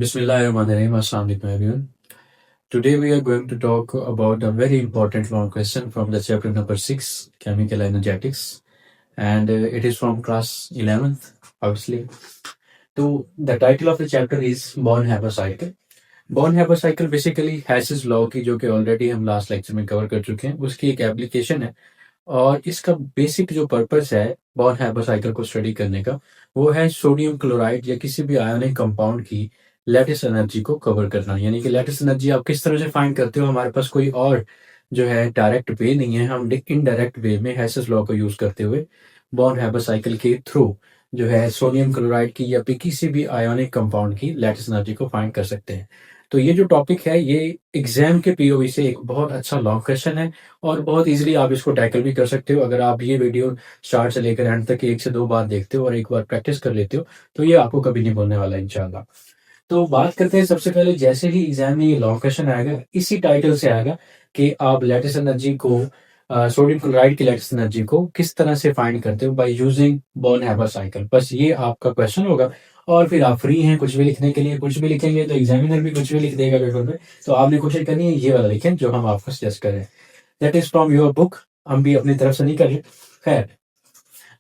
Bismillahirrahmanirrahim. Assalamu alaikum everyone. Today we are going to talk about a very important long question from the chapter number 6, Chemical Energetics, and it is from class 11th, obviously. So the title of the chapter is Born-Haber cycle. Born-Haber cycle basically Hess's law की जो कि already हम last lecture में cover कर चुके हैं, उसकी एक एप्लीकेशन है और इसका बेसिक जो पर्पस है बॉर्न-हैबर साइकिल को स्टडी करने का, वो है सोडियम क्लोराइड या किसी भी आयोनिक कंपाउंड की लैटिस एनर्जी को कवर करना। यानी कि लैटिस एनर्जी आप किस तरह से फाइंड करते हो, हमारे पास कोई और जो है डायरेक्ट वे नहीं है, हम इनडायरेक्ट वे में हेसेस लॉ को यूज़ करते हुए बॉर्न-हैबर साइकिल के थ्रू जो है सोडियम क्लोराइड की या फिर किसी भी आयोनिक कंपाउंड की लैटिस एनर्जी को फाइंड कर सकते हैं। तो ये जो टॉपिक है, ये एग्ज़ाम के पीओवी से एक बहुत अच्छा लॉन्ग क्वेश्चन है और बहुत ईज़िली आप इसको टैकल भी कर सकते हो। अगर आप ये वीडियो स्टार्ट से लेकर एंड तक 1 से 2 बार देखते हो और एक बार प्रैक्टिस कर लेते हो, तो ये आपको कभी नहीं भूलने वाला इंशाल्लाह। तो बात करते हैं सबसे पहले, जैसे ही एग्ज़ाम में ये लॉन्ग क्वेश्चन आएगा, इसी टाइटल से आएगा कि आप लैटिस एनर्जी को सोडियम क्लोराइड की लैटिस एनर्जी को किस तरह से फाइंड करते हो बाय यूजिंग बॉर्न-हैबर साइकिल। बस ये आपका क्वेश्चन होगा और फिर आप फ्री हैं कुछ भी लिखने के लिए। कुछ भी लिखेंगे तो एग्जामिनर भी कुछ भी लिख देगा पेपर में, तो आपने कोशिश करनी है ये वाला लिखें जो हम आपको सजेस्ट करें। That is from your book, हम भी अपनी तरफ से नहीं कर रहे। खैर,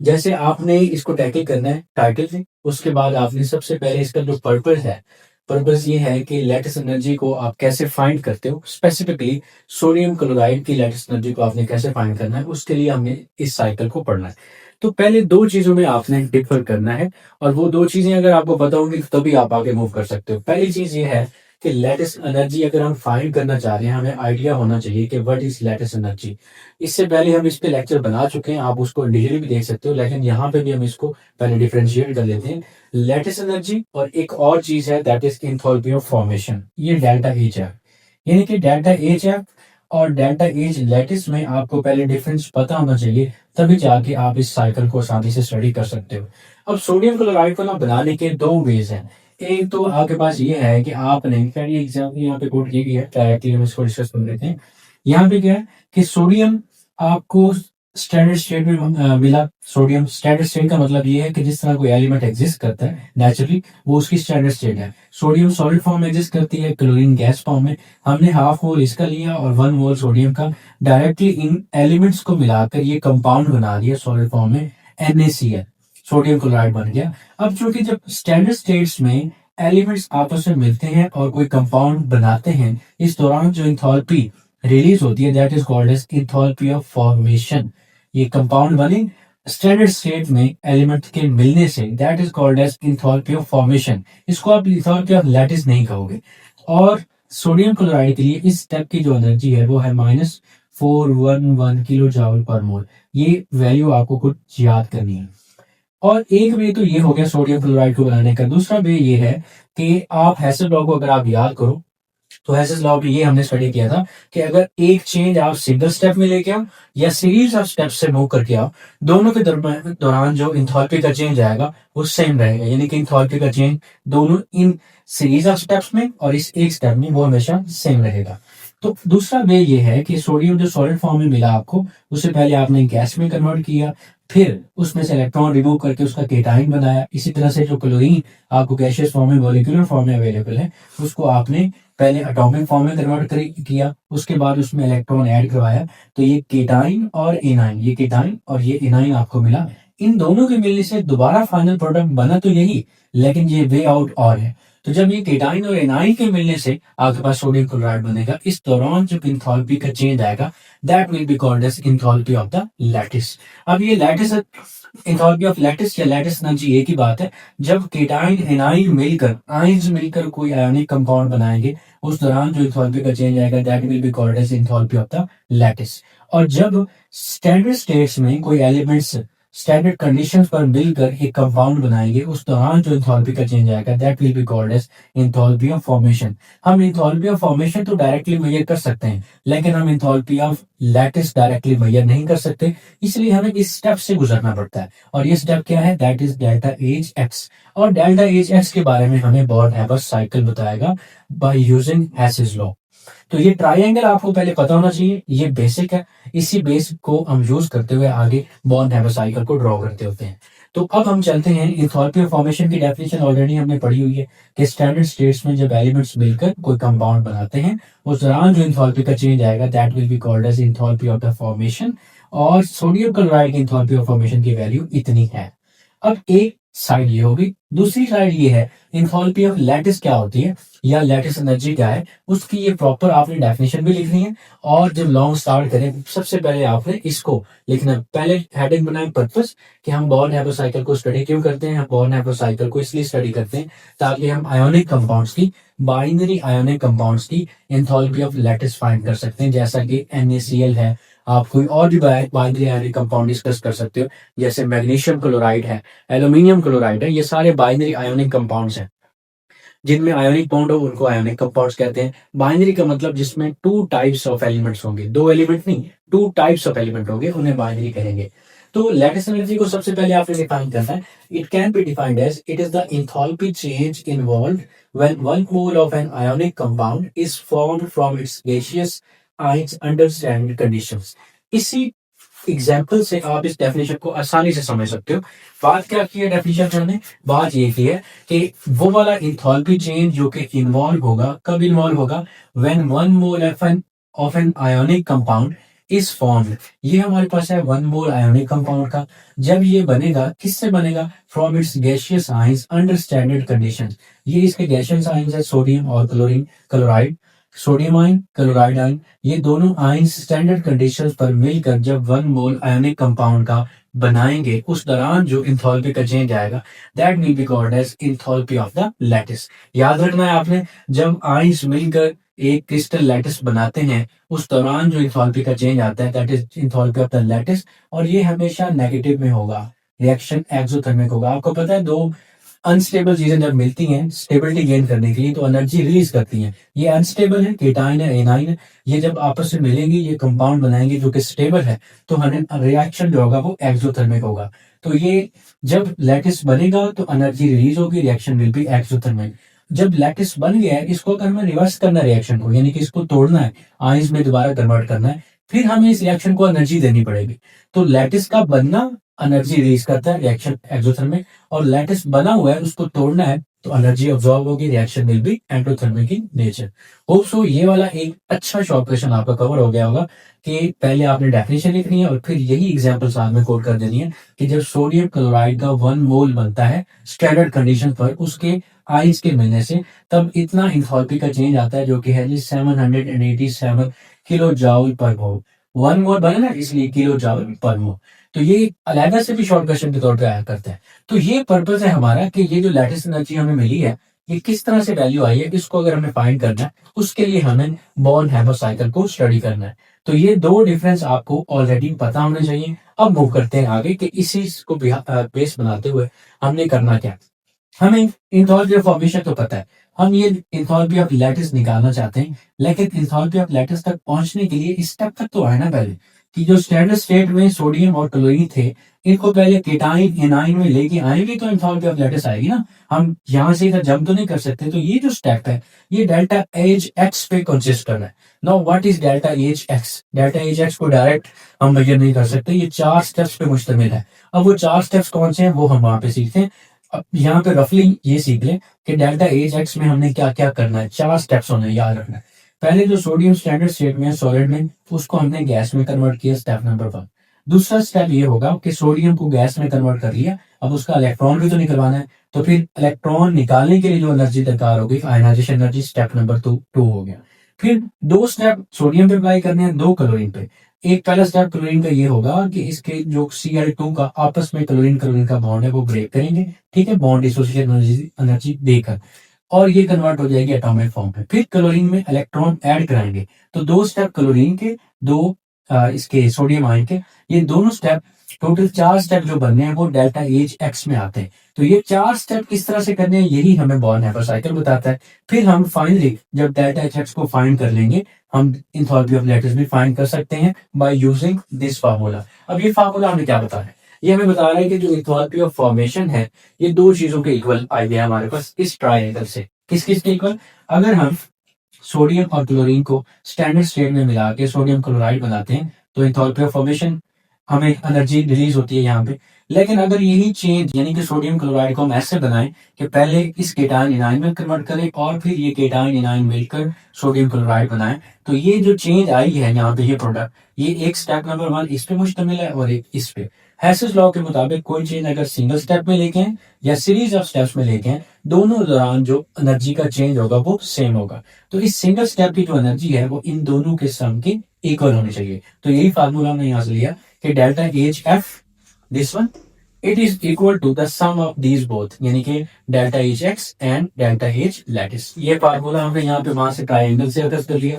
जैसे आपने इसको टैकल करना है टाइटल से, उसके बाद आपने सबसे पहले इसका जो पर्पस है, पर्पस ये है कि लैटिस एनर्जी को आप कैसे फाइंड करते हो, स्पेसिफिकली सोडियम क्लोराइड की लैटिस एनर्जी को आपने कैसे फाइंड करना है, उसके लिए हमने इस साइकिल को पढ़ना है। तो पहले 2 चीज़ों में आपने डिफर करना है और वो 2 चीज़ें अगर आपको पता होंगी तभी आप आगे मूव कर सकते हो। पहली चीज़ ये है कि लैटिस एनर्जी अगर हम फाइंड करना चाह रहे हैं, हमें आइडिया होना चाहिए कि व्हाट इज़ लैटिस एनर्जी। इससे पहले हम इस पे लेक्चर बना चुके हैं, आप उसको इंडिविजुअली भी देख सकते हो, लेकिन यहाँ पे भी हम इसको पहले डिफरेंशिएट कर लेते हैं। लैटिस एनर्जी और एक और चीज़ है that is enthalpy of formation, ये डेल्टा एच है। यानी कि डेल्टा एच है और डेल्टा एच लैटिस में आपको पहले डिफरेंस पता होना चाहिए, तभी जाके आप इस साइकिल को आसानी से स्टडी कर सकते हो। अब सोडियम क्लोराइड को ना बनाने के 2 वेज हैं। एक तो आपके पास ये है कि आपने खैर ये एग्जाम्पल यहाँ पे कोट की गई है, डायरेक्टली हम इसको डिस्कस कर लेते हैं। यहाँ पे क्या है कि सोडियम आपको स्टैंडर्ड स्टेट में मिला। सोडियम स्टैंडर्ड स्टेट का मतलब ये है कि जिस तरह कोई एलिमेंट एग्जिस्ट करता है नेचुरली, वो उसकी स्टैंडर्ड स्टेट है। सोडियम सॉलिड फॉर्म में एग्जिस्ट करती है, क्लोरीन गैस फॉर्म में। हमने हाफ मोल इसका लिया और 1 मोल सोडियम का, डायरेक्टली इन एलिमेंट्स को मिलाकर ये कंपाउंड बना दिया सॉलिड फॉर्म में, NaCl, सोडियम क्लोराइड बन गया। अब चूंकि जब स्टैंडर्ड स्टेट्स में एलिमेंट्स आपस में मिलते हैं और कोई कंपाउंड बनाते हैं, इस दौरान जो एंथैल्पी रिलीज होती है that is called as enthalpy of formation. ये कंपाउंड बने स्टैंडर्ड स्टेट में एलिमेंट के मिलने से, that is called as enthalpy of formation. इसको आप एंथैल्पी ऑफ लैटिस नहीं कहोगे। और सोडियम क्लोराइड के लिए इस स्टेप की जो एनर्जी है वो है -411 किलो जूल पर मोल। ये वैल्यू आपको कुछ याद करनी है। और एक वे तो ये हो गया सोडियम क्लोराइड को बनाने का। दूसरा वे ये है कि आप हेसेस लॉ को अगर आप याद करो, तो हेसेस लॉ में ये हमने स्टडी किया था कि अगर एक चेंज आप सिंगल स्टेप में लेके आओ या सीरीज ऑफ स्टेप से मूव करके आओ, दोनों के दौरान जो इंथैल्पी का चेंज आएगा वो सेम रहेगा। यानी कि इंथैल्पी का चेंज दोनों इन सीरीज ऑफ स्टेप्स में और इस एक स्टेप में वो हमेशा सेम रहेगा। तो दूसरा वे ये है कि सोडियम जो सॉलिड फॉर्म में मिला आपको, उससे पहले आपने गैस में कन्वर्ट किया, फिर उसमें से इलेक्ट्रॉन रिमूव करके उसका केटाइन बनाया। इसी तरह से जो क्लोरीन आपको गैसियस फॉर्म में, मॉलिक्यूलर फॉर्म में अवेलेबल है, उसको आपने पहले एटॉमिक फॉर्म में कन्वर्ट किया, उसके बाद उसमें इलेक्ट्रॉन ऐड करवाया, तो ये केटाइन और एनाइन, ये केटाइन और ये एनाइन आपको मिला। इन दोनों के मिलने से दोबारा फाइनल प्रोडक्ट बना तो यही, लेकिन ये वे आउट और है। तो जब ये केटाइन और एनाइन के मिलने से आपके पास सोडियम क्लोराइड बनेगा, इस दौरान जो एंथैल्पी का चेंज आएगा that will be called as enthalpy of the lattice. अब ये लैटिस एंथैल्पी ऑफ लैटिस या लैटिस एनर्जी एक ही बात है। जब केटाइन एनाइन मिलकर, आयंस मिलकर कोई आयोनिक कंपाउंड बनाएंगे, उस दौरान जो एंथैल्पी का चेंज आएगा that will be called as enthalpy of the lattice. और जब स्टैंडर्ड स्टेट्स में कोई एलिमेंट्स स्टैंडर्ड कंडीशंस पर मिलकर एक कंपाउंड बनाएंगे, उस दौरान जो एंथैल्पी का चेंज आएगा that will be called as enthalpy of formation. हम एंथैल्पी ऑफ फॉर्मेशन तो डायरेक्टली मेजर कर सकते हैं, लेकिन हम enthalpy of lattice directly measure नहीं कर सकते, इसलिए हमें इस स्टेप से गुजरना पड़ता है। और ये स्टेप क्या है? That is delta H x. और डेल्टा एच एक्स के बारे में हमें बॉर्न-हैबर साइकिल बताएगा बाय यूजिंग हेसेस लॉ। तो ये ट्राइंगल आपको पहले पता होना चाहिए, ये बेसिक है। इसी बेस को हम यूज करते हुए आगे बॉर्न-हैबर साइकिल को ड्रॉ करते होते हैं। तो अब हम चलते हैं, इंथैल्पी ऑफ फॉर्मेशन की डेफिनेशन ऑलरेडी हमने पढ़ी हुई है कि स्टैंडर्ड स्टेट्स में जब एलिमेंट्स मिलकर कोई कंपाउंड बनाते हैं उस दौरान जो इंथैल्पी का चेंज आएगा that will be called as enthalpy of the formation. और सोडियम क्लोराइड की इंथैल्पी ऑफ फॉर्मेशन की वैल्यू इतनी है। अब एक साइड ये होगी, दूसरी साइड ये है इंथैल्पी ऑफ लैटिस क्या होती है या लैटिस एनर्जी क्या है, उसकी ये प्रॉपर आपने डेफिनेशन भी लिखनी है। और जब लॉन्ग स्टार्ट करें सबसे पहले आपने इसको लिखना है। पहले हेडिंग बनाए पर्पस कि हम बॉर्न-हैबर साइकिल को स्टडी क्यों करते हैं। हम बॉर्न-हैबर साइकिल को इसलिए स्टडी करते हैं ताकि हम आयोनिक कंपाउंड्स की, बाइनरी आयोनिक कंपाउंड्स की एंथैल्पी ऑफ लैटिस फाइंड कर सकते हैं। जैसा कि NaCl है, आप कोई और भी बाइनरी आयोनिक कंपाउंड डिस्कस कर सकते हो, जैसे मैग्नीशियम क्लोराइड है, एल्यूमिनियम क्लोराइड है। ये सारे बाइनरी आयोनिक कंपाउंड्स हैं। जिनमें आयोनिक बॉन्ड हो उनको आयोनिक कंपाउंड्स कहते हैं। बाइनरी का मतलब जिसमें टू टाइप्स ऑफ एलिमेंट्स होंगे, दो एलिमेंट नहीं, टू टाइप्स ऑफ एलिमेंट होंगे, उन्हें बाइनरी कहेंगे। तो लैटिस एनर्जी को सबसे पहले आपने डिफाइन करना है। It can be defined as it is the enthalpy change involved when one mole of an ionic compound is formed from its gaseous ions under standard conditions. इसी example से आप इस डेफिनेशन को आसानी से समझ सकते हो। बात क्या की है डेफिनेशन में हमने, बात ये की है कि वो वाला इंथैल्पी चेंज जो कि इन्वॉल्व होगा, कब इन्वॉल्व होगा, when one mole of an ionic compound is formed. ये हमारे पास है वन मोल आयोनिक कंपाउंड का। जब ये बनेगा, किससे बनेगा, from its gaseous ions under standard conditions. ये इसके गैसियस आयंस है सोडियम और chloride. Sodium ion, chloride ion, ये दोनों आयन स्टैंडर्ड कंडीशंस पर मिलकर जब वन मोल आयोनिक कंपाउंड का बनाएंगे उस दौरान जो इंथैल्पी का चेंज आएगा that will be called as enthalpy of the lattice. याद रखना है आपने, जब आयंस मिलकर एक क्रिस्टल लैटिस बनाते हैं उस दौरान जो इंथैल्पी का चेंज आता है that is enthalpy of the lattice. और ये हमेशा नेगेटिव में होगा, रिएक्शन एक्सोथर्मिक होगा। आपको पता है दो अनस्टेबल चीजें जब मिलती हैं स्टेबिलिटी गेन करने के लिए तो एनर्जी रिलीज करती हैं। ये अनस्टेबल है, केटाइन है, एनाइन है, ये जब आपस में मिलेंगी ये कंपाउंड बनाएंगे जो कि स्टेबल है, तो हमें रिएक्शन जो होगा वो एक्सोथर्मिक होगा। तो ये जब लैटिस बनेगा तो एनर्जी रिलीज होगी, रिएक्शन विल बी एक्सोथर्मिक। जब लैटिस बन गया है, इसको अगर हमें रिवर्स करना है रिएक्शन को, यानी कि इसको तोड़ना है, आयंस में दोबारा कन्वर्ट करना है, फिर हमें इस रिएक्शन को एनर्जी देनी पड़ेगी। तो लैटिस का बनना एनर्जी रिलीज करता है, रिएक्शन एक्सोथर्मिक। और लैटिस बना हुआ है, उसको तोड़ना है तो एनर्जी ऑब्जॉर्ब होगी, reaction will be endothermic in nature. Hope so ये वाला एक अच्छा शॉर्ट क्वेश्चन आपका कवर हो गया होगा कि पहले आपने डेफिनेशन लिखनी है और फिर यही एग्जांपल साथ में कोट कर देनी है कि जब सोडियम क्लोराइड का वन मोल बनता है स्टैंडर्ड कंडीशन पर उसके आयंस के मिलने से, तब इतना इंथैल्पी का चेंज आता है जो कि है जी 787 किलो जूल पर मोल। वन मोल बना ना, इसलिए किलो जूल पर मोल। तो ये अलग से भी शॉर्ट क्वेश्चन के तौर पे आया करता है। तो ये पर्पस है हमारा कि ये जो लैटिस एनर्जी हमें मिली है ये किस तरह से वैल्यू आई है, इसको अगर हमें फाइंड करना है उसके लिए हमें बॉर्न-हैबर साइकिल को स्टडी करना है। तो ये दो डिफरेंस आपको ऑलरेडी पता होने चाहिए। अब मूव करते हैं आगे कि इसी को बेस बनाते हुए हमने करना क्या। हमें इंथैल्पी ऑफ फॉर्मेशन तो पता है, हम ये इंथैल्पी ऑफ लैटिस निकालना चाहते हैं, लेकिन इंथैल्पी ऑफ लैटिस तक पहुंचने के लिए इस स्टेप तक तो आए ना पहले कि जो स्टैंडर्ड स्टेट में सोडियम और क्लोरीन थे इनको पहले केटाइन एनाइन में लेके आएंगे तो इंथैल्पी ऑफ लैटिस आएगी ना। हम यहाँ से इधर जंप तो नहीं कर सकते। तो ये जो स्टेप है ये डेल्टा एज एक्स पे कंसिस्ट कर रहा है। Now what is delta H X? Delta H X को डायरेक्ट हम मेजर नहीं कर सकते, ये 4 स्टेप्स पे मुश्तमिल है। अब वो 4 स्टेप्स कौन से हैं वो हम वहां पे सीखते हैं। अब यहाँ पे रफली ये सीख लें कि डेल्टा एज एक्स में हमने क्या क्या करना है। 4 स्टेप्स होने याद रखना है। पहले जो सोडियम स्टैंडर्ड स्टेट में है सॉलिड में, उसको हमने गैस में कन्वर्ट किया, स्टेप नंबर 1। दूसरा स्टेप ये होगा कि सोडियम को गैस में कन्वर्ट कर लिया, अब उसका इलेक्ट्रॉन भी तो निकलवाना है। तो फिर इलेक्ट्रॉन निकालने के लिए जो एनर्जी दरकार होगी, आयनाइजेशन एनर्जी, स्टेप नंबर 2 हो गया। फिर 2 स्टेप सोडियम पे अप्लाई करने हैं, 2 क्लोरीन पे। एक पहला स्टेप क्लोरीन का ये होगा कि इसके जो Cl2 का आपस में क्लोरीन क्लोरीन का बॉन्ड है वो ब्रेक करेंगे, ठीक है, बॉन्ड डिसोसिएशन एनर्जी देकर, और ये कन्वर्ट हो जाएगी एटॉमिक फॉर्म पे। फिर क्लोरीन में इलेक्ट्रॉन ऐड कराएंगे। तो 2 स्टेप क्लोरीन के, 2 इसके सोडियम आयन के, ये दोनों स्टेप, टोटल 4 स्टेप जो बनने हैं वो डेल्टा एज एक्स में आते हैं। तो ये 4 स्टेप किस तरह से करने हैं यही हमें बॉर्न-हैबर साइकिल बताता है। फिर हम फाइनली जब डेल्टा एच एक्स को फाइंड कर लेंगे, हम इंथैल्पी ऑफ लैटिस भी फाइंड कर सकते हैं बाय यूजिंग दिस फार्मूला। अब ये फार्मूला हमें क्या बता रहा है? ये हमें बता रहा है कि जो इंथैल्पी ऑफ फॉर्मेशन है ये 2 चीजों के इक्वल आई है हमारे पास इस ट्रायंगल से। किस किस के इक्वल? अगर हम सोडियम और क्लोरीन को स्टैंडर्ड स्टेट में मिला के सोडियम क्लोराइड बनाते हैं तो इंथैल्पी ऑफ फॉर्मेशन, हमें एनर्जी रिलीज होती है यहाँ पे। लेकिन अगर यही चेंज यानी कि सोडियम क्लोराइड को हम ऐसे बनाएं कि पहले इस केटायन एनायन में कन्वर्ट करें और फिर ये केटायन एनायन मिलकर सोडियम क्लोराइड बनाएं, तो ये जो चेंज आई है यहाँ पे ये प्रोडक्ट, ये एक स्टेप नंबर 1 इस पे मुश्तमिल है और एक इस पे। हैसेस लॉ के मुताबिक कोई चेंज अगर सिंगल स्टेप में लेके हैं या सीरीज ऑफ स्टेप्स में लेके हैं, दोनों दौरान जो एनर्जी का चेंज होगा वो सेम होगा। तो इस सिंगल स्टेप की जो एनर्जी है वो इन दोनों के सम की इक्वल होनी चाहिए। तो यही फार्मूला हमने यहाँ से लिया कि delta H F this one it is equal to the sum of these both, यानी कि delta H X and delta H lattice. ये फार्मूला हमने यहाँ पे वहां से ट्राइंगल से अटैच कर लिया।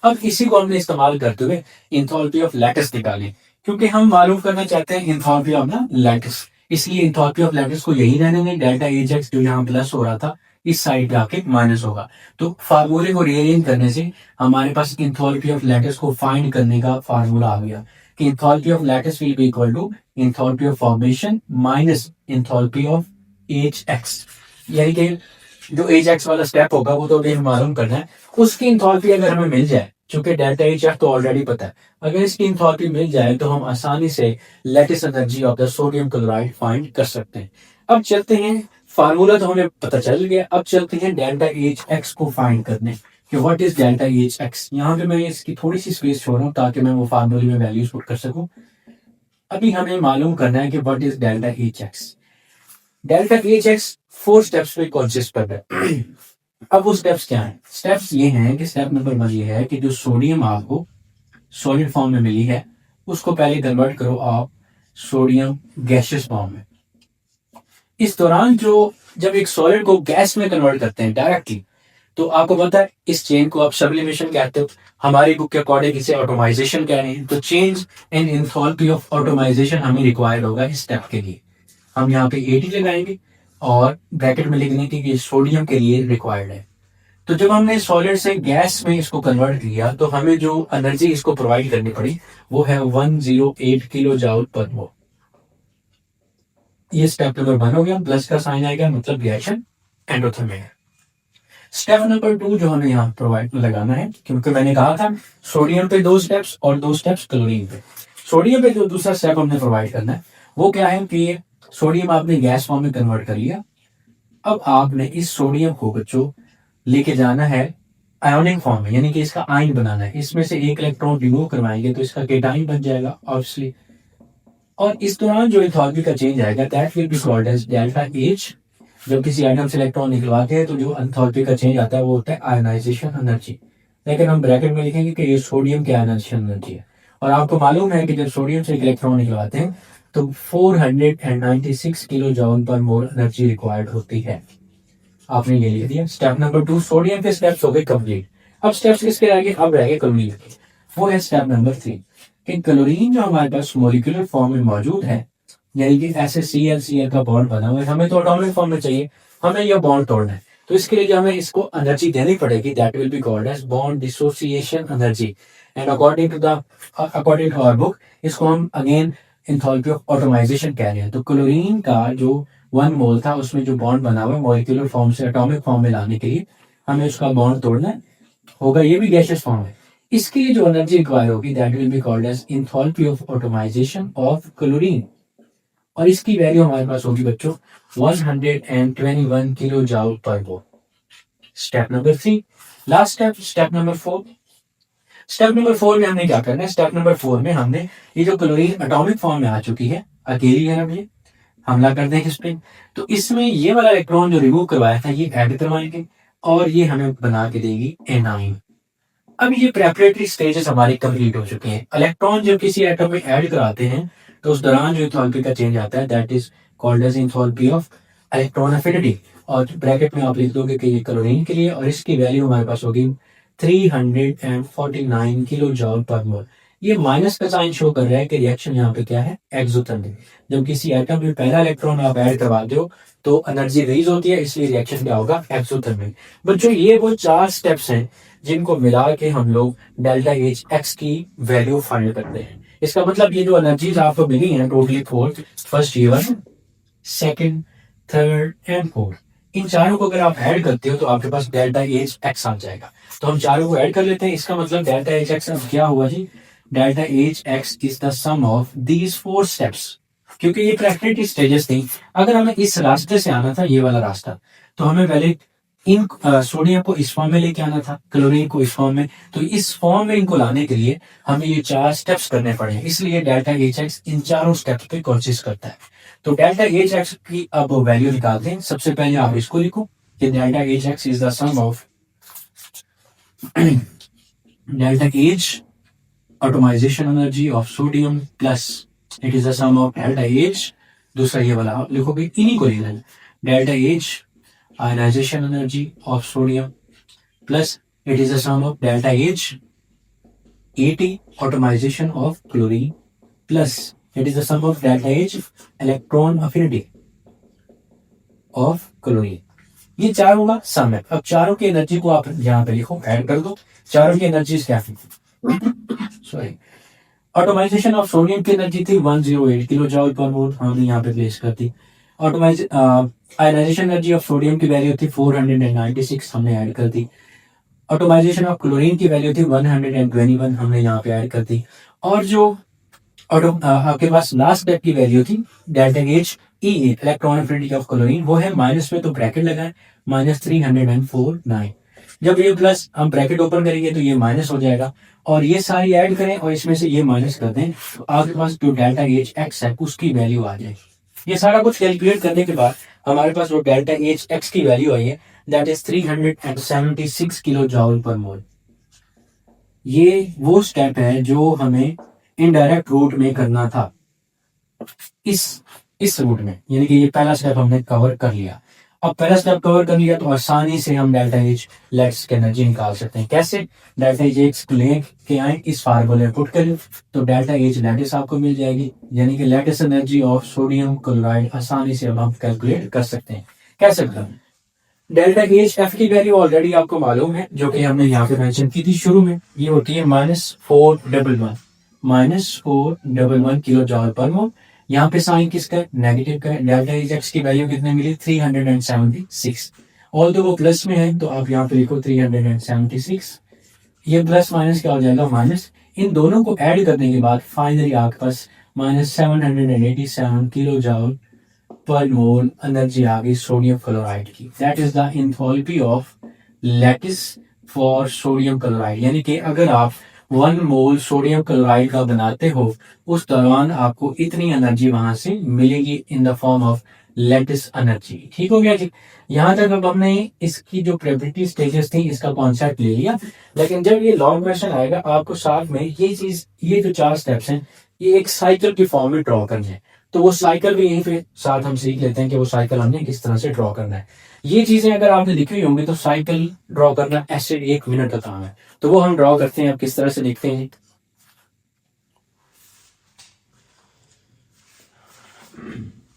अब इसी को हमने इस्तेमाल करते हुए इंथैल्पी ऑफ लैटिस निकाली, क्योंकि हम मालूम करना चाहते हैं इंथैल्पी ऑफ ना लैटिस, इसलिए इंथैल्पी ऑफ लैटिस को यही रहने दें। डेल्टा एच एक्स जो यहाँ प्लस हो रहा था इस साइड पे आके माइनस होगा। तो फार्मूले को रीअरेंज करने से हमारे पास इंथैल्पी ऑफ लैटिस को फाइंड करने का फार्मूला आ गया कि enthalpy of lattice will be equal to enthalpy of formation minus enthalpy of H X, यानी कि जो एच एक्स वाला स्टेप होगा वो तो अभी हमें मालूम करना है। उसकी इंथैल्पी अगर हमें मिल जाए, चूंकि डेल्टा एच एफ तो ऑलरेडी पता है, अगर इसकी इंथैल्पी मिल जाए तो हम आसानी से lattice energy of the sodium chloride find कर सकते हैं। अब चलते हैं, फार्मूला तो हमें पता चल गया, अब चलते हैं डेल्टा एच एक्स को फाइंड करने कि what is delta H x. यहाँ पे मैं इसकी थोड़ी सी स्पेस छोड़ रहा हूँ ताकि मैं वो फार्मूले में वैल्यूज पुट कर सकूं। अभी हमें मालूम करना है कि what is delta H x. Delta H x 4 steps पे कंसिस्ट कर रहा है। अब वो स्टेप्स क्या हैं? स्टेप्स ये हैं कि स्टेप नंबर 1 ये है कि जो सोडियम आपको सॉलिड फॉर्म में मिली है उसको पहले कन्वर्ट करो आप सोडियम गैसियस फॉर्म में। इस दौरान जो जब एक सॉलिड को गैस में कन्वर्ट करते हैं डायरेक्टली, तो आपको पता है इस चेन को आप सब्लिमेशन कहते हो, हमारी बुक के अकॉर्डिंग इसे ऑटोमाइजेशन कह रहे हैं। तो change in enthalpy of automisation हमें रिक्वायर्ड होगा इस स्टेप के लिए। हम यहाँ पे 80 लगाएंगे और ब्रैकेट में लिख देंगे कि ये सोडियम के लिए रिक्वायर्ड है। तो जब हमने सॉलिड से गैस में इसको कन्वर्ट किया तो हमें जो एनर्जी इसको प्रोवाइड करनी पड़ी वो है 108 किलो जूल पर मोल। ये स्टेप नंबर 1 हो गया, प्लस का साइन आएगा, मतलब रिएक्शन एंडोथर्मिक है। स्टेप नंबर 2 जो हमें यहाँ प्रोवाइड लगाना है, क्योंकि मैंने कहा था सोडियम पे 2 स्टेप्स और 2 स्टेप्स क्लोरीन पे। सोडियम पे जो दूसरा स्टेप हमने प्रोवाइड करना है वो क्या है कि सोडियम आपने गैस फॉर्म में कन्वर्ट कर लिया। अब आपने इस सोडियम को बच्चों लेके जाना है आयोनिक फॉर्म में, यानी कि इसका आयन बनाना है। इसमें से एक इलेक्ट्रॉन रिमूव करवाएंगे तो इसका केटाइन बन जाएगा ऑब्वियसली। और इस दौरान जो एंथैल्पी का चेंज आएगा that will be called as delta H. जब किसी आइटम से इलेक्ट्रॉन निकलवाते हैं तो जो एंथैल्पी का चेंज आता है वो होता है आयनाइजेशन एनर्जी, लेकिन हम ब्रैकेट में लिखेंगे कि ये सोडियम की आयनाइजेशन एनर्जी है। और आपको मालूम है कि जब सोडियम से इलेक्ट्रॉन निकलवाते हैं तो 496 किलो जूल पर मोल एनर्जी रिक्वायर्ड होती है। आपने ये लिख दिया। स्टेप नंबर 2 सोडियम के स्टेप्स हो गए कंप्लीट। अब स्टेप्स किसके आगे? अब रह गए क्लोरीन के। वो है स्टेप नंबर 3 कि क्लोरीन जो हमारे पास मॉलिक्यूलर फॉर्म में मौजूद है, यानी कि ऐसे CL का बॉन्ड बना हुआ है, हमें तो एटॉमिक फॉर्म में चाहिए, हमें यह बॉन्ड तोड़ना है। तो इसके लिए जो हमें इसको एनर्जी देनी पड़ेगी that will be called as bond dissociation energy. And according to our book इसको हम अगेन एंथैल्पी ऑफ ऑटोमाइजेशन कह रहे हैं। तो क्लोरीन का जो 1 मोल था उसमें जो बॉन्ड बना हुआ है मॉलिक्यूलर फॉर्म से एटॉमिक फॉर्म में लाने के लिए हमें उसका बॉन्ड तोड़ना होगा। ये भी गैसियस फॉर्म है। इसके लिए जो एनर्जी रिक्वायर होगी that will be called as enthalpy of atomisation of chlorine, और इसकी वैल्यू हमारे पास होगी बच्चों 121 kilo joule per mole. Step number 3 last step, step number 4। Step number 4 में हमने क्या करना है? स्टेप नंबर 4 में हमने ये जो क्लोरीन एटॉमिक फॉर्म में आ चुकी है, अकेली है, अब ये हमला कर देंगे इस पे, तो इसमें ये वाला इलेक्ट्रॉन जो रिमूव करवाया था ये ऐड करवाएंगे और ये हमें बना के देगी एनाइन। अब ये प्रेपरेटरी स्टेजेस हमारे कंप्लीट हो चुके हैं। इलेक्ट्रॉन जब किसी एटम में ऐड कराते हैं तो उस दौरान जो एंथैल्पी का चेंज आता है that is called as enthalpy of electron affinity. और ब्रैकेट में आप लिख दोगे कि ये क्लोरीन के लिए, और इसकी वैल्यू हमारे पास होगी 349 किलो जूल पर मोल। ये माइनस का साइन शो कर रहा है कि रिएक्शन यहाँ पे क्या है? एक्सोथर्मिक। जब किसी एटम में पहला इलेक्ट्रॉन आप ऐड करवाते हो तो एनर्जी रिलीज होती है, इसलिए रिएक्शन क्या होगा? एक्सोथर्मिक। बच्चों ये वो 4 स्टेप्स हैं जिनको मिला के हम लोग डेल्टा एच एक्स की वैल्यू फाइंड करते हैं। इसका मतलब ये जो एनर्जीज आपको मिली हैं टोटली 4, फर्स्ट ये 1, सेकंड, थर्ड एंड फोर्थ, इन चारों को अगर आप ऐड करते हो तो आपके पास डेल्टा एच एक्स आ जाएगा। तो हम चारों को ऐड कर लेते हैं। इसका मतलब डेल्टा एच एक्स अब क्या हुआ जी? Delta H x is the sum of these 4 steps. क्योंकि ये प्रेफरेंट स्टेजेस थी। अगर हमें इस रास्ते से आना था, ये वाला रास्ता, तो हमें पहले इन सोडियम को इस फॉर्म में लेके आना था, क्लोरीन को इस फॉर्म में। तो इस फॉर्म में इनको लाने के लिए हमें ये 4 स्टेप्स करने पड़े, इसलिए डेल्टा एच एक्स इन चारों स्टेप्स पे कोशिश करता है। तो डेल्टा एच एक्स की अब वैल्यू निकालते हैं। सबसे पहले आप इसको लिखो कि delta H x is the sum of delta H atomisation energy of sodium plus it is the sum of delta H, दूसरा ये वाला आप लिखोगे, इन्हीं को लिखना है, delta H ionization energy of sodium plus it is the sum of delta H AT atomization of chlorine plus it is the sum of delta H electron affinity of chlorine। ये चारों का सम है। अब चारों की एनर्जी को आप यहाँ पे लिखो, ऐड कर दो। चारों की एनर्जी क्या थी, सॉरी, ऑटोमाइजेशन ऑफ सोडियम की एनर्जी थी 108 किलो जूल पर मोल, हमने यहाँ पे प्लेस कर दी। आयनाइजेशन एनर्जी ऑफ सोडियम की वैल्यू थी 496, हमने ऐड कर दी। ऑटोमाइजेशन ऑफ क्लोरीन की वैल्यू थी 121, हमने यहाँ पे ऐड कर दी। और जो आपके पास लास्ट स्टेप की वैल्यू थी delta H E electron affinity of chlorine, वो है माइनस में, तो ब्रैकेट लगाएं, -349। जब ये प्लस हम ब्रैकेट ओपन करेंगे तो ये माइनस हो जाएगा, और ये सारी ऐड करें और इसमें से ये माइनस कर दें, तो आपके पास जो डेल्टा एच एक्स है उसकी वैल्यू आ जाएगी। ये सारा कुछ कैलकुलेट करने के बाद हमारे पास जो डेल्टा एच एक्स की वैल्यू आई है that is 376 kilo joule per मोल। ये वो स्टेप है जो हमें इनडायरेक्ट रूट में करना था, इस रूट में, यानी कि ये पहला स्टेप हमने कवर कर लिया। अब पहला स्टेप कवर कर लिया तो आसानी से हम डेल्टा एच लैटिस की एनर्जी निकाल सकते हैं। कैसे? डेल्टा एच एक्स लेके आए, इस फार्मूले में पुट करें तो डेल्टा एच लैटिस आपको मिल जाएगी, यानी कि lattice energy of sodium chloride आसानी से अब हम कैलकुलेट कर सकते हैं। कैसे करें? डेल्टा एच एफ की वैल्यू ऑलरेडी आपको मालूम है, जो कि हमने यहाँ पे मेंशन की थी शुरू में, ये होती है -411 किलो जूल पर मोल। यहाँ पे साइन किसका है? नेगेटिव का है। डेल्टा एच एक्स की वैल्यू कितने मिली? 376। ऑल तो वो प्लस में है तो आप यहाँ पे लिखो 376। ये प्लस माइनस क्या हो जाएगा? माइनस। इन दोनों को ऐड करने के बाद फाइनली आपके पास -787 किलो जूल पर मोल एनर्जी आ गई सोडियम क्लोराइड की। That is the enthalpy of lattice for sodium chloride, यानी कि अगर आप 1 मोल सोडियम क्लोराइड का बनाते हो उस दौरान आपको इतनी एनर्जी वहां से मिलेगी in the form of lattice energy. ठीक हो गया जी। यहाँ तक अब हमने इसकी जो प्रोबेबिलिटी स्टेजेस थी इसका कॉन्सेप्ट ले लिया, लेकिन जब ये लॉन्ग क्वेश्चन आएगा आपको साथ में ये चीज, ये जो 4 स्टेप्स हैं ये एक साइकिल की फॉर्म में ड्रॉ करने हैं, तो वो साइकिल भी यहीं पे साथ हम सीख लेते हैं कि वो साइकिल हमने किस तरह से ड्रॉ करना है। ये चीजें अगर आपने लिखी हुई होंगी तो साइकिल ड्रॉ करना ऐसे 1 मिनट का काम है, तो वो हम ड्रॉ करते हैं। अब किस तरह से लिखते हैं?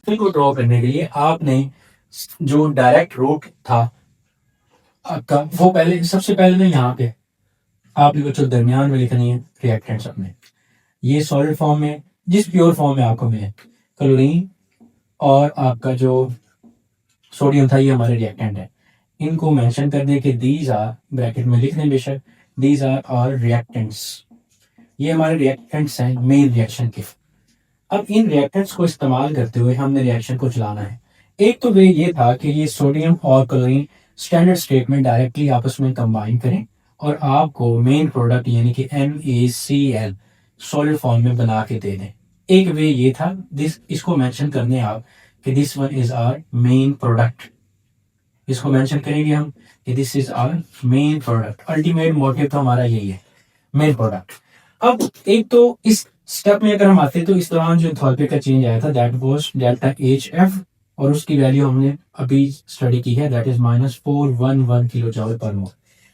को ड्रॉ करने के लिए आपने जो डायरेक्ट रूट था आपका, वो पहले, सबसे पहले ना यहाँ पे आप लोग जो दरमियान में लिखनी है रिएक्टेंट्स अपने, ये सॉलिड फॉर्म में, जिस प्योर फॉर्म में आपको मिले, क्लोरीन और आपका जो सोडियम था ये हमारे रिएक्टेंट है, इनको मेंशन कर दे कि दीज आर, ब्रैकेट में लिख दें बेशक, दीज आर आवर रिएक्टेंट्स, ये हमारे रिएक्टेंट्स हैं मेन रिएक्शन के। अब इन रिएक्टेंट्स को इस्तेमाल करते हुए हमने रिएक्शन को चलाना है। एक तो वे ये था कि ये सोडियम और क्लोरीन स्टैंडर्ड स्टेट में डायरेक्टली आपस में कंबाइन करें और आपको मेन प्रोडक्ट यानी कि NaCl सॉलिड फॉर्म में बना के दे दें। एक वे ये था, इसको मेंशन करने आप कि this one is our main product, इसको मेंशन करेंगे हम कि this is our main product. Ultimate motive तो हमारा यही है, मेन प्रोडक्ट। अब एक तो इस स्टेप में अगर हम आते तो इस दौरान जो एंथैल्पी का चेंज आया था that was delta H F, और उसकी वैल्यू हमने अभी स्टडी की है, that is -411 kilo joule per mole.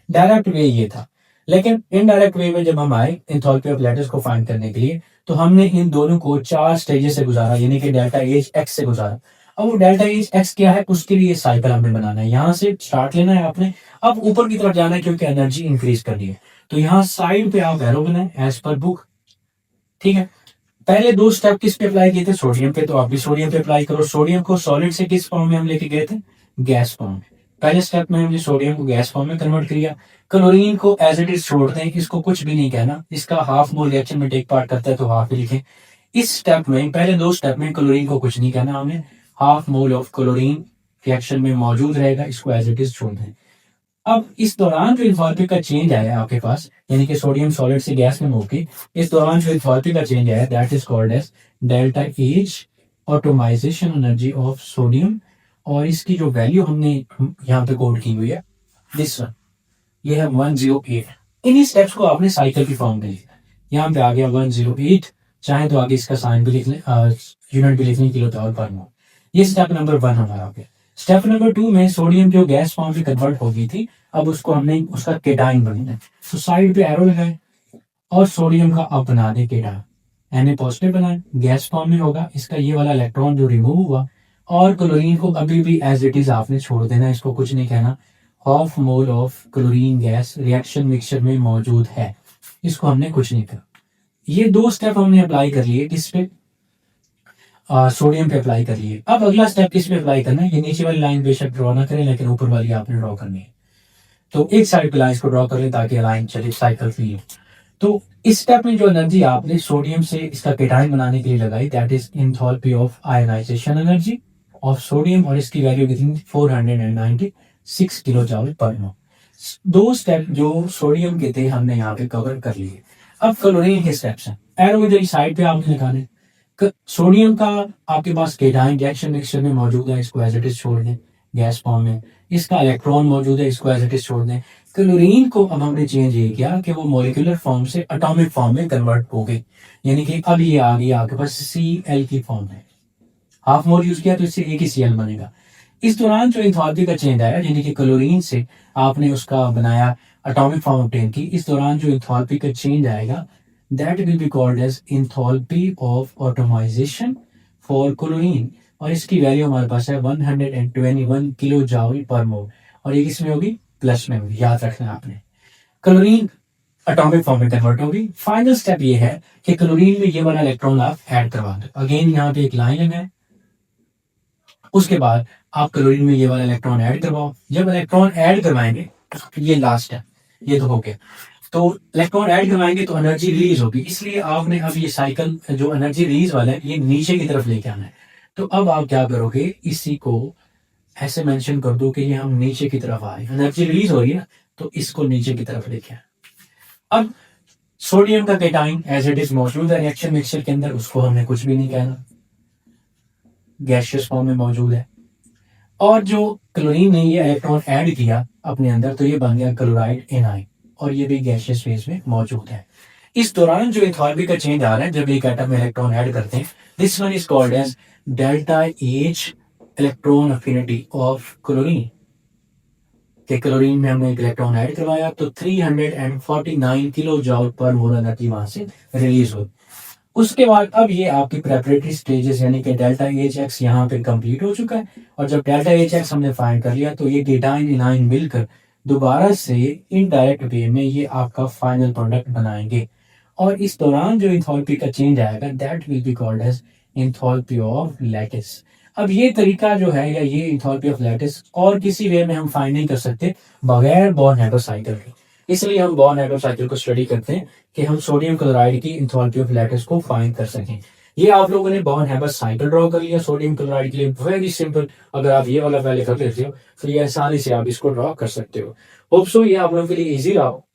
Direct way ये था, लेकिन इनडायरेक्ट वे में जब हम आए एंथैल्पी ऑफ लैटिस को फाइंड करने के लिए तो हमने इन दोनों को 4 स्टेजेस से गुजारा, यानी कि डेल्टा एच एक्स से गुजारा। अब वो डेल्टा एच एक्स क्या है उसके लिए साइकिल हमें बनाना है, यहाँ से स्टार्ट लेना है आपने, अब ऊपर की तरफ जाना है क्योंकि एनर्जी इंक्रीज करनी है। तो यहाँ साइड पे आप एरो बनाए एज पर बुक। ठीक है, पहले 2 स्टेप किस पे अप्लाई किए थे? सोडियम पे, तो आप भी सोडियम पे अप्लाई करो। सोडियम को सॉलिड से किस फॉर्म में हम लेके गए थे? गैस फॉर्म में। पहले स्टेप में हमने सोडियम को गैस फॉर्म में कन्वर्ट किया। क्लोरीन को एज इट इज छोड़ते हैं, इसको कुछ भी नहीं कहना, इसका हाफ मोल रिएक्शन में टेक पार्ट करता है तो हाफ ही लिखें। इस स्टेप में, पहले दो स्टेप में क्लोरीन को कुछ नहीं कहना हमने, half mole of chlorine reaction में मौजूद रहेगा, इसको एज इट इज छोड़ दें। अब इस दौरान जो इंथैल्पी का चेंज आया आपके पास, यानी कि सोडियम सॉलिड से गैस में मूव की, इस दौरान जो इंथैल्पी का चेंज आया that is called as delta H atomisation energy of sodium. और इसकी जो वैल्यू हमने यहाँ पे कोड की हुई है दिस वन, ये है 108। इन्हीं स्टेप्स को आपने साइकिल की फॉर्म में लिखा है। यहाँ पे आ गया 108, चाहे तो आगे इसका साइन भी लिख लें, यूनिट भी लिख लें, किलो जूल पर मोल। ये स्टेप नंबर 1 हमारा हो गया। स्टेप नंबर 2 में सोडियम जो गैस फॉर्म में कन्वर्ट हो गई थी, अब उसको हमने उसका केटाइन बनाना है, तो साइड पे एरो लगाए और सोडियम का अब बना दे केटाइन, Na पॉजिटिव बनाए, गैस फॉर्म में होगा, इसका ये वाला इलेक्ट्रॉन जो रिमूव हुआ, और क्लोरीन को अभी भी एज इट इज आपने छोड़ देना, इसको कुछ नहीं कहना। Half mole of chlorine gas reaction mixture में मौजूद है, इसको हमने कुछ नहीं कहा। ये दो स्टेप हमने अप्लाई कर लिए, किस पे, सोडियम पे अप्लाई कर लिए। अब अगला स्टेप किस पे अप्लाई करना है, ये नीचे वाली लाइन बेशक ड्रॉ ना करें, लेकिन ऊपर वाली आपने ड्रॉ करनी है। तो एक साइड पे लाइन को ड्रॉ कर लें ताकि लाइन चले, साइकिल फील हो। तो इस स्टेप में जो एनर्जी आपने सोडियम से इसका केटाइन बनाने के लिए लगाई that is enthalpy of ionisation energy of sodium, और इसकी वैल्यू कितनी, 496 किलो जूल पर मोल। दो स्टेप जो सोडियम के थे हमने यहाँ पे कवर कर लिए। अब क्लोरीन के स्टेप्स हैं, एरो इधर साइड पे आपने लगाने। सोडियम का आपके पास केटाइन रिएक्शन मिक्सचर में मौजूद है, इसको एज इट इज छोड़ दें गैस फॉर्म में। इसका इलेक्ट्रॉन मौजूद है, इसको एज इट इज छोड़ दें। क्लोरीन को अब हमने चेंज ये किया कि वो मॉलिक्यूलर फॉर्म से एटॉमिक फॉर्म में कन्वर्ट हो गई, यानी कि अब ये आ गई आपके पास Cl की फॉर्म में। हाफ मोल यूज किया तो इससे एक ही Cl बनेगा। इस दौरान जो इंथैल्पी का चेंज आया, यानी कि क्लोरीन से आपने उसका बनाया एटॉमिक फॉर्म ऑब्टेन की, इस दौरान जो इंथैल्पी का चेंज आएगा that will be called as enthalpy of atomisation for chlorine, और इसकी वैल्यू हमारे पास है 121 किलो जूल पर मोल, और ये किसमें होगी, प्लस में होगी, याद रखना आपने। क्लोरीन एटॉमिक फॉर्म में कन्वर्ट होगी। फाइनल स्टेप ये है कि क्लोरीन में ये वाला इलेक्ट्रॉन आप ऐड करवा दो। अगेन यहाँ पे एक लाइन लगाए, उसके बाद आप क्लोरीन में ये वाला इलेक्ट्रॉन ऐड करवाओ। जब इलेक्ट्रॉन ऐड करवाएंगे, ये लास्ट है, ये तो हो गया, तो इलेक्ट्रॉन ऐड करवाएंगे तो एनर्जी रिलीज होगी, इसलिए आपने अब ये साइकिल जो एनर्जी रिलीज वाला है ये नीचे की तरफ लेके आना है। तो अब आप क्या करोगे, इसी को ऐसे मेंशन कर दो कि ये हम नीचे की तरफ आ रहे हैं, एनर्जी रिलीज हो रही है, तो इसको नीचे की तरफ लेके आए। अब सोडियम का केटाइन एज इट इज मौजूद है रिएक्शन मिक्सचर के अंदर, उसको हमने कुछ भी नहीं कहना, गैसियस फॉर्म में मौजूद है। और जो क्लोरीन ने ये इलेक्ट्रॉन ऐड किया अपने अंदर, तो ये बन गया क्लोराइड एनाइन, और ये भी गैसियस फेज में मौजूद है। इस दौरान जो इंथैल्पी का चेंज आ रहा है, जब एक एटम में इलेक्ट्रॉन ऐड करते हैं, this one is called as delta H electron affinity of chlorine. के क्लोरीन में हमने एक इलेक्ट्रॉन ऐड करवाया तो 349 किलो जूल पर मोल एनर्जी वहां से रिलीज हुई। उसके बाद अब ये आपकी प्रेपरेटरी स्टेजेस, यानी कि डेल्टा एच एक्स यहाँ पे कंप्लीट हो चुका है, और जब डेल्टा एच एक्स हमने फाइंड कर लिया तो ये केटाइन एनाइन मिलकर दोबारा से इनडायरेक्ट वे में ये आपका फाइनल प्रोडक्ट बनाएंगे। और इस दौरान जो इंथैल्पी का चेंज आएगा that will be called as enthalpy of lattice. अब ये तरीका जो है, या ये इंथैल्पी ऑफ लैटिस और किसी वे में हम फाइंड नहीं कर सकते बगैर बॉर्न-हाइड्रो साइकिल के, इसलिए हम बॉर्न-हाइड्रो साइकिल को स्टडी करते हैं कि हम सोडियम क्लोराइड की इंथैल्पी ऑफ लैटिस को फाइंड कर सकें। ये आप लोगों ने बॉर्न-हाइड्रो साइकिल ड्रॉ कर लिया सोडियम क्लोराइड के लिए, वेरी सिंपल। अगर आप ये वाला पहले कर लेते हो तो ये आसानी से आप इसको ड्रॉ कर सकते हो। होप सो ये आप लोगों के लिए इजी रहा हो।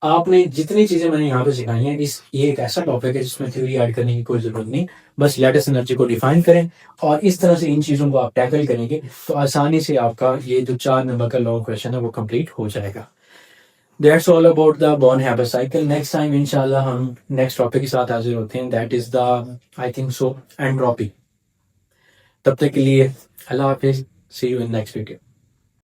आपने जितनी चीजें मैंने यहाँ पे सिखाई हैं, ये एक ऐसा टॉपिक है जिसमें थ्योरी ऐड करने की कोई जरूरत नहीं, बस लैटिस एनर्जी को डिफाइन करें और इस तरह से इन चीजों को आप टैकल करेंगे तो आसानी से आपका ये जो 4 नंबर का लॉन्ग क्वेश्चन है वो कंप्लीट हो जाएगा। That's all about the born-hydro cycle. Next time इंशाल्लाह हम नेक्स्ट टॉपिक के साथ हाजिर होते हैं, that is the I think so entropy. तब तक के लिए अल्लाह हाफिज, सी यू इन नेक्स्ट वीडियो।